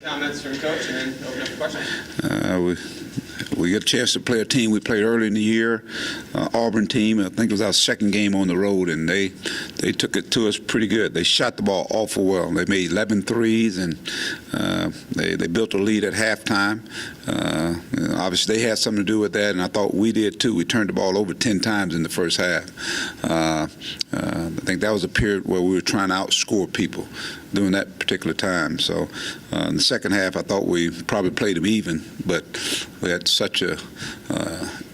Comments from Coach, and then open up for questions. We got a chance to play a team we played early in the year, Auburn team. I think it was our second game on the road, and they took it to us pretty good. They shot the ball awful well. They made 11 threes, and they built a lead at halftime. Obviously, they had something to do with that, and I thought we did too. We turned the ball over 10 times in the first half. I think that was a period where we were trying to outscore people during that particular time. So in the second half, I thought we probably played them even, but we had such a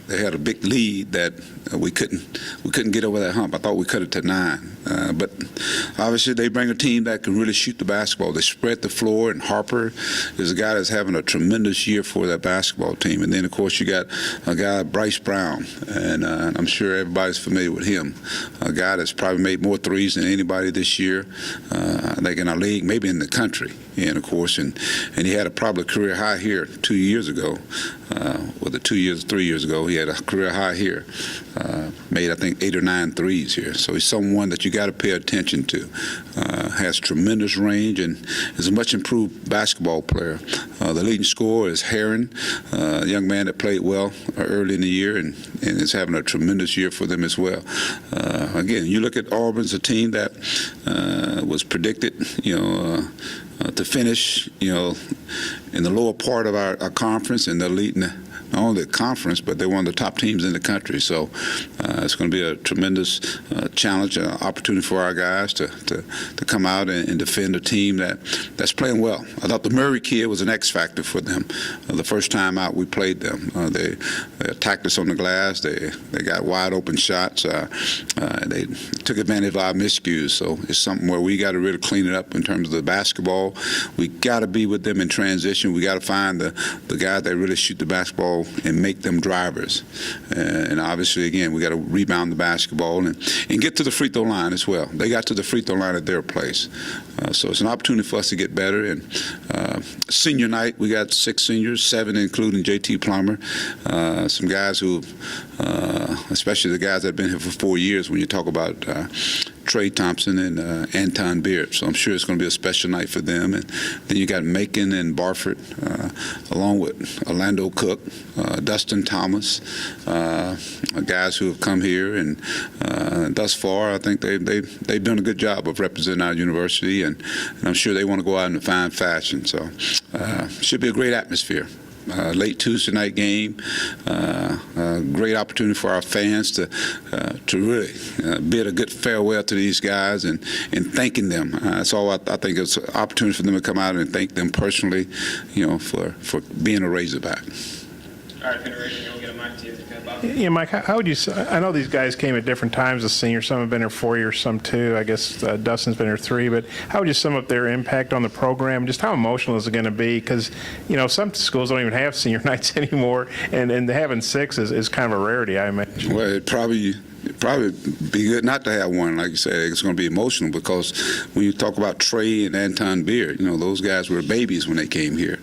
they had a big lead that we couldn't get over that hump. I thought we cut it to 9. But obviously they bring a team that can really shoot the basketball. They spread the floor, and Harper is a guy that's having a tremendous year for that basketball team. And then, of course, you got a guy, Bryce Brown, and I'm sure everybody's familiar with him, a guy that's probably made more threes than anybody this year, I think in our league, maybe in the country. And, of course, and he had a probably career high here 2 years ago. Whether 3 years ago, he had a career high here. Made, I think, 8 or 9 threes here. So he's someone that you got to pay attention to. Has tremendous range and is a much improved basketball player. The leading scorer is Herron, a young man that played well early in the year and is having a tremendous year for them as well. Again, you look at Auburn's a team that was predicted, to finish, in the lower part of our conference, and they're leading not only the conference, but they're one of the top teams in the country. So it's going to be a tremendous challenge, opportunity for our guys to come out and defend a team that's playing well. I thought the Murray kid was an X factor for them. The first time out we played them, they attacked us on the glass. They got wide open shots. They took advantage of our miscues. So it's something where we got to really clean it up in terms of the basketball. We got to be with them in transition. We got to find the guys that really shoot the basketball and make them drivers. And obviously, again, we got to rebound the basketball and get to the free throw line as well. They got to the free throw line at their place. So it's an opportunity for us to get better. And senior night, we got 6 seniors, 7 including J.T. Plummer. Some guys who, especially the guys that have been here for 4 years, when you talk about Trey Thompson and Anton Beard. So I'm sure it's going to be a special night for them. And then you got Macon and Barford, along with Orlando Cook, Dustin Thomas, guys who have come here. And thus far, I think they've done a good job of representing our university. And I'm sure they want to go out in a fine fashion. So should be a great atmosphere. Late Tuesday night game, great opportunity for our fans to really bid a good farewell to these guys and thanking them. That's all I think it's an opportunity for them to come out and thank them personally, for being a Razorback. All right, Federation, we'll get a mic to you. Yeah, Mike, how would you – I know these guys came at different times as seniors. Some have been here 4 years, some 2. I guess Dustin's been here 3. But how would you sum up their impact on the program? Just how emotional is it going to be? Because, some schools don't even have senior nights anymore, and having 6 is kind of a rarity, I imagine. Well, it'd probably be good not to have one. Like you said, it's going to be emotional because when you talk about Trey and Anton Beard, those guys were babies when they came here.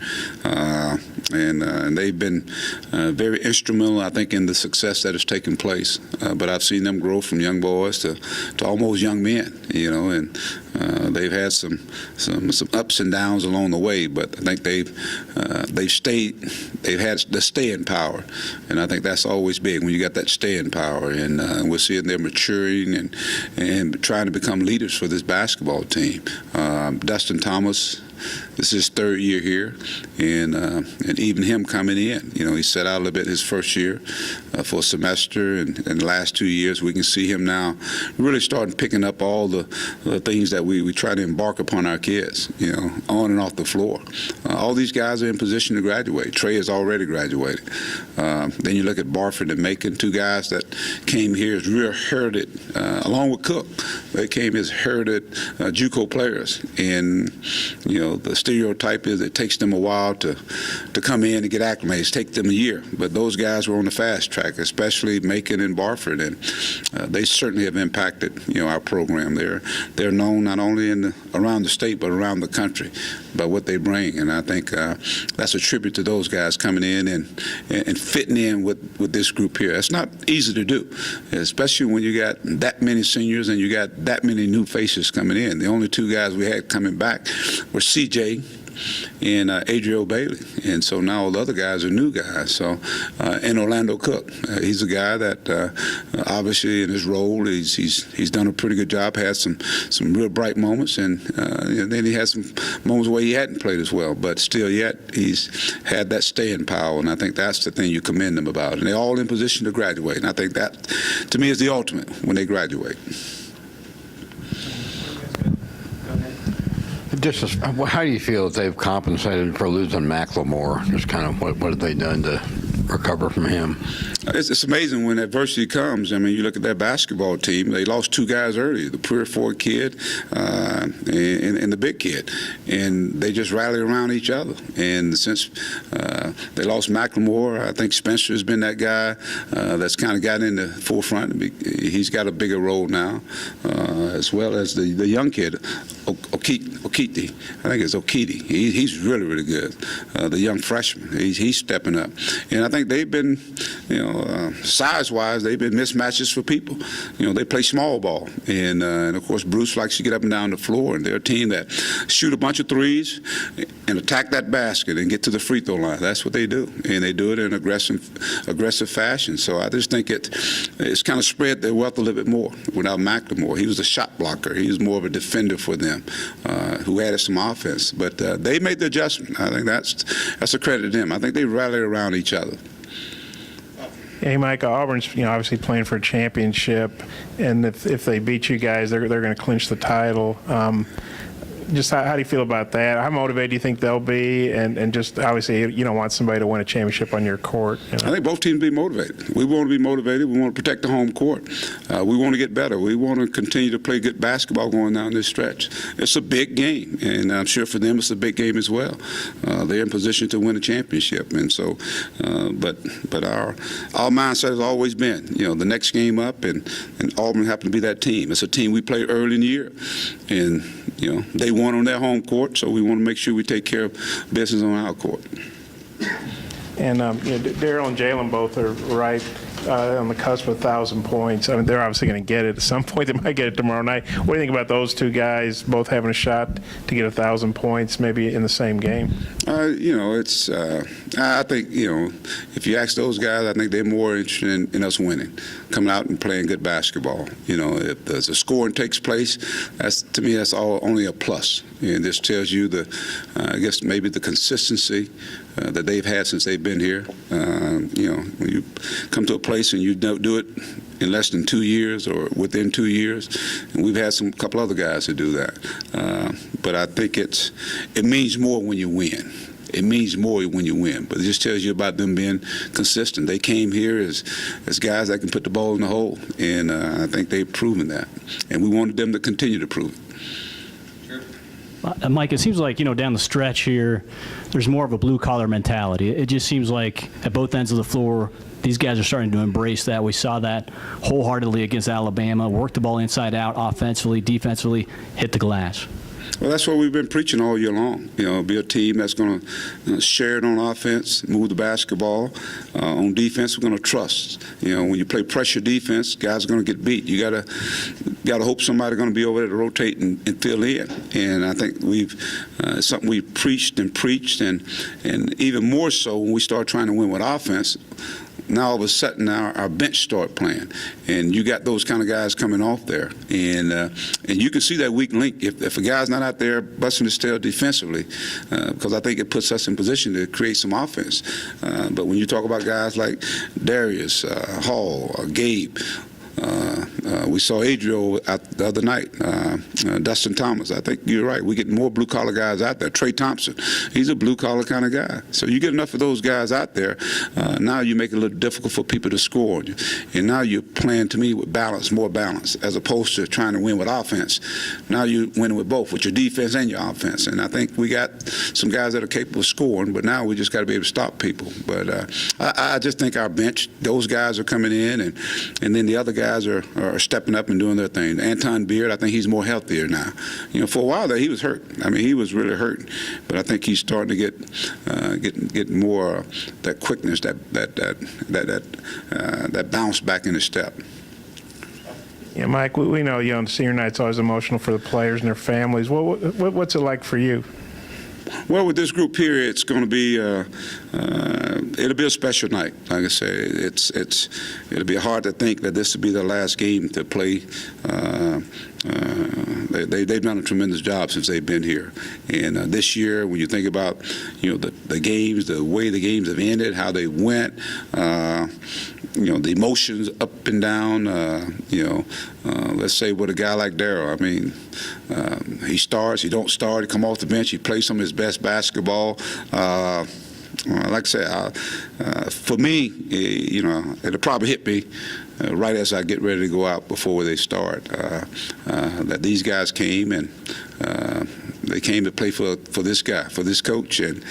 And they've been very instrumental, I think, in the success that has taken place. But I've seen them grow from young boys to almost young men, and they've had some ups and downs along the way. But I think they've had the staying power, and I think that's always big when you got that staying power. And we're seeing them maturing and trying to become leaders for this basketball team. Dustin Thomas, this is his 3rd year here, and even him coming in, he set out a little bit his first year for a semester, and the last 2 years we can see him now really starting picking up all the things that we try to embark upon our kids, on and off the floor. All these guys are in position to graduate. Trey has already graduated. Then you look at Barford and Macon, 2 guys that came here as real herited, along with Cook. They came as herited JUCO players, and the stereotype is it takes them a while to come in and get acclimated. It takes them a year. But those guys were on the fast track, especially Macon and Barford, and they certainly have impacted our program. They're known not only around the state but around the country by what they bring, and I think that's a tribute to those guys coming in and fitting in with this group here. It's not easy to do, especially when you got that many seniors and you got that many new faces coming in. The only 2 guys we had coming back were CJ and Adriel Bailey. And so now all the other guys are new guys. So, and Orlando Cook, he's a guy that obviously in his role, he's done a pretty good job, had some real bright moments, and then he had some moments where he hadn't played as well, but still yet he's had that staying power, and I think that's the thing you commend them about. And they're all in position to graduate, and I think that, to me, is the ultimate when they graduate. Just how do you feel that they've compensated for losing McLemore? Just kind of what have they done to recover from him? It's amazing when adversity comes. I mean, you look at that basketball team, they lost two guys early, the pure forward kid and the big kid, and they just rallied around each other. And since they lost McLemore, I think Spencer has been that guy that's kind of gotten in the forefront. He's got a bigger role now, as well as the young kid, Okiti. I think it's Okiti. He's really, really good. The young freshman, he's stepping up. And I think they've been, size-wise, they've been mismatches for people. They play small ball. And of course, Bruce likes to get up and down the floor, and they're a team that shoot a bunch of threes and attack that basket and get to the free throw line. That's what they do. And they do it in aggressive fashion. So I just think it's kind of spread their wealth a little bit more without McLemore. He was a shot blocker. He was more of a defender for them, who added some offense. But they made the adjustment. I think that's a credit to them. I think they rallied around each other. Hey, Mike, Auburn's obviously playing for a championship, and if they beat you guys, they're going to clinch the title. Just how do you feel about that? How motivated do you think they'll be? And just obviously, you don't want somebody to win a championship on your court. I think both teams be motivated. We want to be motivated. We want to protect the home court. We want to get better. We want to continue to play good basketball going down this stretch. It's a big game, and I'm sure for them it's a big game as well. They're in position to win a championship, and so, but our mindset has always been, the next game up, and Auburn happened to be that team. It's a team we played early in the year, and they won on their home court, so we want to make sure we take care of business on our court. And Daryl and Jalen both are right on the cusp of 1,000 points. I mean, they're obviously going to get it at some point. They might get it tomorrow night. What do you think about those two guys both having a shot to get 1,000 points, maybe in the same game? It's. I think if you ask those guys, I think they're more interested in us winning, coming out and playing good basketball. If the scoring takes place, to me that's only a plus. And this tells you I guess maybe the consistency that they've had since they've been here. When you come to a place and you don't do it in less than 2 years or within 2 years, and we've had a couple other guys to do that. But I think it means more when you win. It means more when you win, but it just tells you about them being consistent. They came here as guys that can put the ball in the hole, and I think they've proven that, and we wanted them to continue to prove it. Mike, it seems like, down the stretch here, there's more of a blue-collar mentality. It just seems like at both ends of the floor, these guys are starting to embrace that. We saw that wholeheartedly against Alabama, work the ball inside out, offensively, defensively, hit the glass. Well, that's what we've been preaching all year long. Be a team that's going to share it on offense, move the basketball. On defense, we're going to trust. When you play pressure defense, guys are going to get beat. You got to hope somebody's going to be over there to rotate and fill in. And I think it's something we've preached, and even more so when we start trying to win with offense. Now all of a sudden our bench start playing, and you got those kind of guys coming off there, and you can see that weak link if a guy's not out there busting his tail defensively, because I think it puts us in position to create some offense. But when you talk about guys like Darius, Hall, Gabe. We saw Adriel the other night, Dustin Thomas. I think you're right. We get more blue-collar guys out there. Trey Thompson, he's a blue-collar kind of guy. So you get enough of those guys out there, now you make it a little difficult for people to score on you. And now you're playing, to me, with balance, more balance, as opposed to trying to win with offense. Now you're winning with both, with your defense and your offense. And I think we got some guys that are capable of scoring, but now we just got to be able to stop people. But I just think our bench, those guys are coming in, and then the other guys are stepping up and doing their thing. Anton Beard, I think he's more healthier now. For a while there, he was hurt. I mean, he was really hurt, but I think he's starting to get more that quickness, that bounce back in his step. Yeah, Mike, we know, the senior night's always emotional for the players and their families. What's it like for you? Well, with this group here, it's going to be it'll be a special night. Like I say, it'll be hard to think that this will be the last game to play. They've done a tremendous job since they've been here, and this year, when you think about the games, the way the games have ended, how they went, the emotions up and down. Let's say with a guy like Darryl, I mean, he starts, he don't start, he come off the bench, he plays some of his best basketball. Like I said, for me, it'll probably hit me right as I get ready to go out before they start. That these guys came and they came to play for this guy, for this coach, and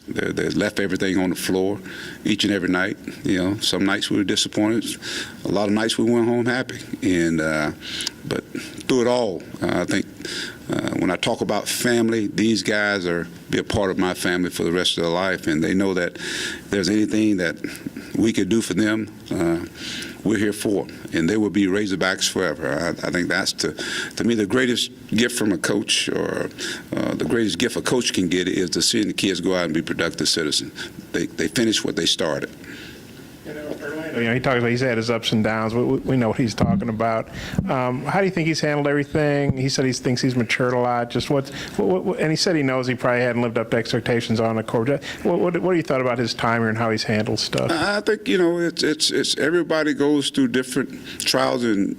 they left everything on the floor each and every night. Some nights we were disappointed. A lot of nights we went home happy. And but through it all, I think when I talk about family, these guys be a part of my family for the rest of their life, and they know that if there's anything that we could do for them, we're here for them, and they will be Razorbacks forever. I think that's, to me, the greatest gift from a coach, or the greatest gift a coach can get, is to seeing the kids go out and be productive citizens. They finish what they started. He talks about he's had his ups and downs. We know what he's talking about. How do you think he's handled everything? He said he thinks he's matured a lot. Just and he said he knows he probably hadn't lived up to expectations on the court. What do you thought about his time here and how he's handled stuff? I think it's everybody goes through different trials and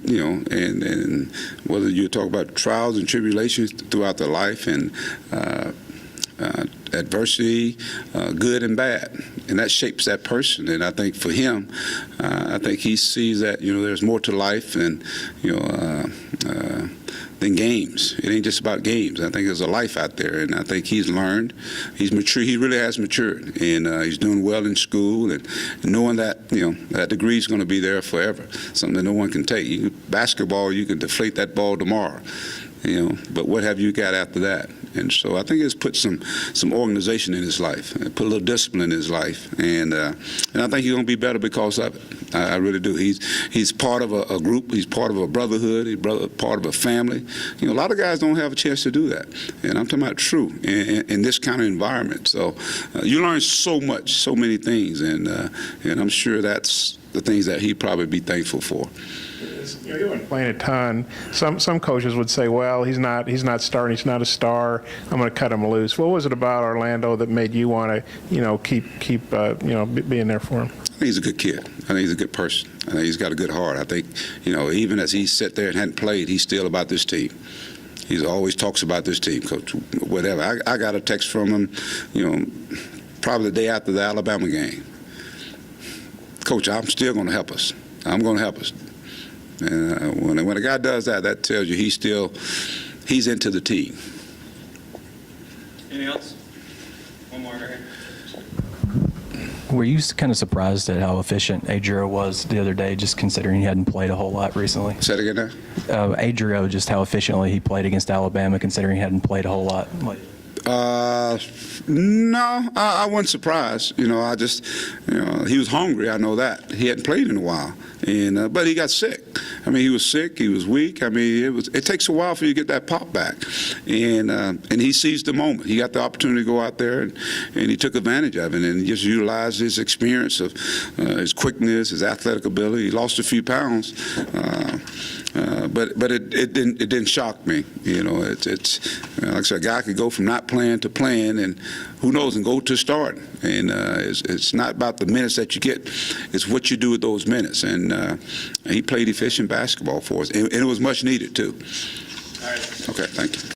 whether you talk about trials and tribulations throughout their life and adversity, good and bad, and that shapes that person. And I think for him, I think he sees that there's more to life than games. It ain't just about games. I think there's a life out there, and I think he's learned. He's mature. He really has matured, and he's doing well in school, and knowing that that degree is going to be there forever, something that no one can take. Basketball, you can deflate that ball tomorrow. But what have you got after that? And so I think it's put some organization in his life, put a little discipline in his life, and I think he's going to be better because of it. I really do. He's part of a group. He's part of a brotherhood. He's part of a family. A lot of guys don't have a chance to do that, and I'm talking about true in this kind of environment. So you learn so much, so many things, and I'm sure that's the things that he'd probably be thankful for. He wasn't playing a ton. Some coaches would say, well, he's not starting, he's not a star, I'm going to cut him loose. What was it about Orlando that made you want to keep being there for him? I think he's a good kid. I think he's a good person. I think he's got a good heart. I think even as he sat there and hadn't played, he's still about this team. He always talks about this team, Coach, whatever. I got a text from him, probably the day after the Alabama game. Coach, I'm still going to help us. I'm going to help us. And when a guy does that, that tells you he's into the team. Anything else? One more right here. Were you kind of surprised at how efficient Adrio was the other day, just considering he hadn't played a whole lot recently? Say it again now? Adrio, just how efficiently he played against Alabama, considering he hadn't played a whole lot. No, I wasn't surprised. I just, he was hungry. I know that. He hadn't played in a while, and but he got sick. I mean, he was sick. He was weak. I mean, it takes a while for you to get that pop back, and he seized the moment. He got the opportunity to go out there, and he took advantage of it, and he just utilized his experience of his quickness, his athletic ability. He lost a few pounds. But it didn't shock me. It's like I said, a guy could go from not playing to playing, and who knows, and go to starting. And it's not about the minutes that you get; it's what you do with those minutes. And he played efficient basketball for us, and it was much needed too. All right. Okay, thank you.